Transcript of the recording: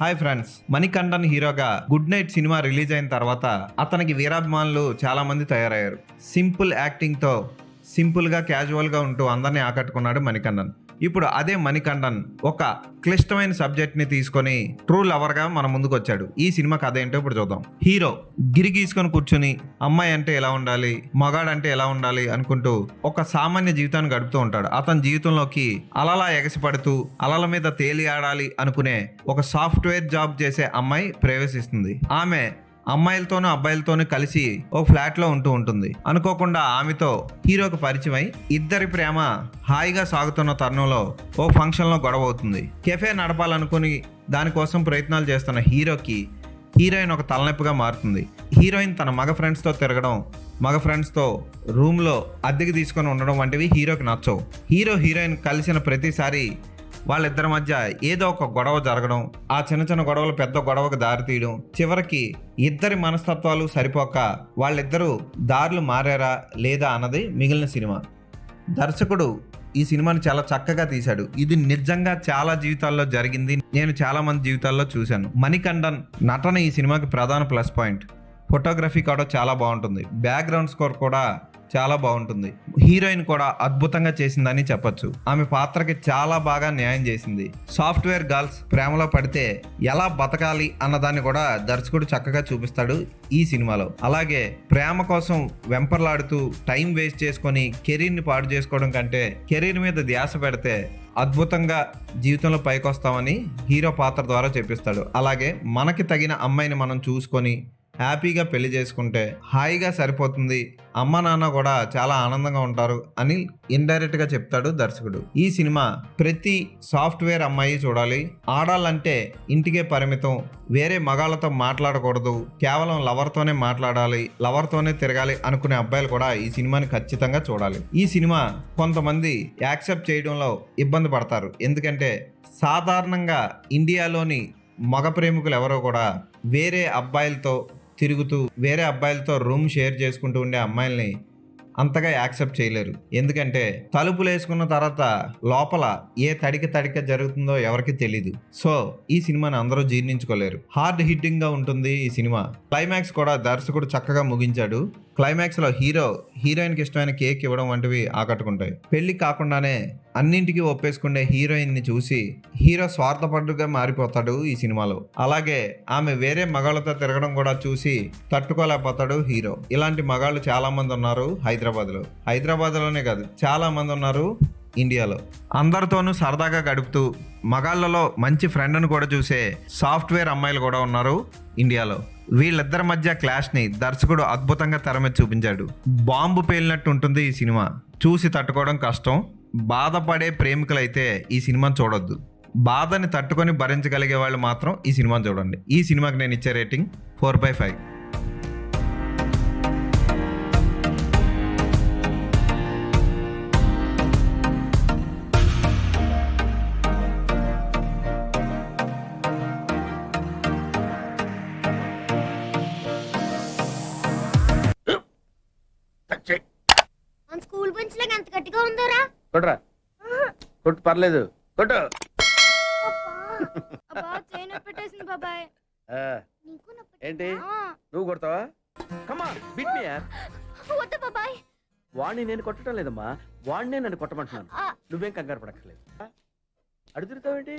Hi friends, Manikandan హీరోగా good night cinema release అయిన తర్వాత అతనికి వీరాభిమానులు చాలా మంది తయారయ్యారు. సింపుల్ యాక్టింగ్ తో సింపుల్ గా క్యాజువల్ గా ఉంటూ అందరినీ ఆకట్టుకున్నాడు మణికంఠన్. ఇప్పుడు అదే మణికంఠన్ ఒక క్లిష్టమైన సబ్జెక్ట్ ని తీసుకొని ట్రూ లవర్ గా మన ముందుకు వచ్చాడు. ఈ సినిమా కథ ఏంటో ఇప్పుడు చూద్దాం. హీరో గిరి గీసుకొని కూర్చుని అమ్మాయి అంటే ఎలా ఉండాలి, మగాడంటే ఎలా ఉండాలి అనుకుంటూ ఒక సామాన్య జీవితాన్ని గడుపుతూ ఉంటాడు. అతని జీవితంలోకి అలలా ఎగసిపడుతూ అలల మీద తేలి ఆడాలి అనుకునే ఒక సాఫ్ట్వేర్ జాబ్ చేసే అమ్మాయి ప్రవేశిస్తుంది. ఆమె అమ్మాయిలతోనూ అబ్బాయిలతోనూ కలిసి ఓ ఫ్లాట్ లో ఉంటూ ఉంటుంది. అనుకోకుండా ఆమెతో హీరోకి పరిచయమై ఇద్దరి ప్రేమ హాయిగా సాగుతున్న తరుణంలో ఓ ఫంక్షన్ లో గొడవ అవుతుంది. కెఫే నడపాలనుకుని దానికోసం ప్రయత్నాలు చేస్తున్న హీరోకి హీరోయిన్ ఒక తలనొప్పిగా మారుతుంది. హీరోయిన్ తన మగ ఫ్రెండ్స్తో తిరగడం, మగ ఫ్రెండ్స్తో రూమ్లో అద్దెకి తీసుకొని ఉండడం వంటివి హీరోకి నచ్చవు. హీరోయిన్ కలిసిన ప్రతిసారి వాళ్ళిద్దరి మధ్య ఏదో ఒక గొడవ జరగడం, ఆ చిన్న చిన్న గొడవలు పెద్ద గొడవకు దారితీయడం, చివరికి ఇద్దరి మనస్తత్వాలు సరిపోక వాళ్ళిద్దరూ దారులు మారారా లేదా అన్నది మిగిలిన సినిమా. దర్శకుడు ఈ సినిమాని చాలా చక్కగా తీశాడు. ఇది నిజంగా చాలా జీవితాల్లో జరిగింది. నేను చాలా మంది జీవితాల్లో చూశాను. మణికంఠన్ నటన ఈ సినిమాకి ప్రధాన ప్లస్ పాయింట్. ఫోటోగ్రఫీ కూడా చాలా బాగుంటుంది. బ్యాక్గ్రౌండ్ స్కోర్ కూడా చాలా బాగుంటుంది. హీరోయిన్ కూడా అద్భుతంగా చేసిందని చెప్పొచ్చు. ఆమె పాత్రకి చాలా బాగా న్యాయం చేసింది. సాఫ్ట్వేర్ గర్ల్స్ ప్రేమలో పడితే ఎలా బతకాలి అన్నదాన్ని కూడా దర్శకుడు చక్కగా చూపిస్తాడు ఈ సినిమాలో. అలాగే ప్రేమ కోసం వెంపర్లాడుతూ టైం వేస్ట్ చేసుకొని కెరీర్ని పాడు చేసుకోవడం కంటే కెరీర్ మీద ధ్యాస పెడితే అద్భుతంగా జీవితంలో పైకొస్తామని హీరో పాత్ర ద్వారా చెప్పిస్తాడు. అలాగే మనకి తగిన అమ్మాయిని మనం చూసుకొని హ్యాపీగా పెళ్లి చేసుకుంటే హాయిగా సరిపోతుంది, అమ్మ నాన్న కూడా చాలా ఆనందంగా ఉంటారు అని ఇండైరెక్ట్ గా చెప్తాడు దర్శకుడు. ఈ సినిమా ప్రతి సాఫ్ట్వేర్ అమ్మాయి చూడాలి. ఆడాలంటే ఇంటికే పరిమితం, వేరే మగాళ్ళతో మాట్లాడకూడదు, కేవలం లవర్తోనే మాట్లాడాలి, లవర్తోనే తిరగాలి అనుకునే అబ్బాయిలు కూడా ఈ సినిమాని ఖచ్చితంగా చూడాలి. ఈ సినిమా కొంతమంది యాక్సెప్ట్ చేయడంలో ఇబ్బంది పడతారు. ఎందుకంటే సాధారణంగా ఇండియాలోని మగ ప్రేమికులు ఎవరో కూడా వేరే అబ్బాయిలతో తిరుగుతూ వేరే అబ్బాయిలతో రూమ్ షేర్ చేసుకుంటూ ఉండే అమ్మాయిల్ని అంతగా యాక్సెప్ట్ చేయలేరు. ఎందుకంటే తలుపులు వేసుకున్న తర్వాత లోపల ఏ తడిక జరుగుతుందో ఎవరికి తెలీదు. సో ఈ సినిమాని అందరూ జీర్ణించుకోలేరు. హార్డ్ హిట్టింగ్ గా ఉంటుంది ఈ సినిమా. క్లైమాక్స్ కూడా దర్శకుడు చక్కగా ముగించాడు. క్లైమాక్స్ లో హీరోయిన్ కి ఇష్టమైన కేక్ ఇవ్వడం వంటివి ఆకట్టుకుంటాయి. పెళ్లి కాకుండానే అన్నింటికి ఒప్పేసుకునే హీరోయిన్ ని చూసి హీరో స్వార్థపరుడుగా మారిపోతాడు ఈ సినిమాలో. అలాగే ఆమె వేరే మగాళ్ళతో తిరగడం కూడా చూసి తట్టుకోలేకపోతాడు హీరో. ఇలాంటి మగాళ్ళు చాలా మంది ఉన్నారు హైదరాబాద్ లోనే కాదు, చాలా మంది ఉన్నారు ఇండియాలో. అందరితోనూ సరదాగా గడుపుతూ మగాళ్ళలో మంచి ఫ్రెండ్ను కూడా చూసే సాఫ్ట్వేర్ అమ్మాయిలు కూడా ఉన్నారు ఇండియాలో. వీళ్ళిద్దరి మధ్య క్లాష్ ని దర్శకుడు అద్భుతంగా తెర మీద చూపించాడు. బాంబు పేలినట్టు ఉంటుంది ఈ సినిమా. చూసి తట్టుకోవడం కష్టం. బాధపడే ప్రేమికులైతే ఈ సినిమాని చూడొద్దు. బాధని తట్టుకొని భరించగలిగే వాళ్ళు మాత్రం ఈ సినిమాని చూడండి. ఈ సినిమాకి నేను ఇచ్చే రేటింగ్ 4/5. స్కూల్ బెంచ్ లాగా ఎంత గట్టిగా ఉందోరా? కొట్రా, కొట్టు, పర్లేదు, కొట్టు. పెట్టేసింది బాబాయ్. ఏంటి నువ్వు కొడతావా? కమా బీట్ మీ యార్. వద్దు బాబాయ్. వాణ్ణి నేను కొట్టడం లేదమ్మా, వాణ్ణే నన్ను కొట్టమంటున్నాను. నువ్వేం కంగారు పడక్కర్లేదు. అడుగుతావేంటి?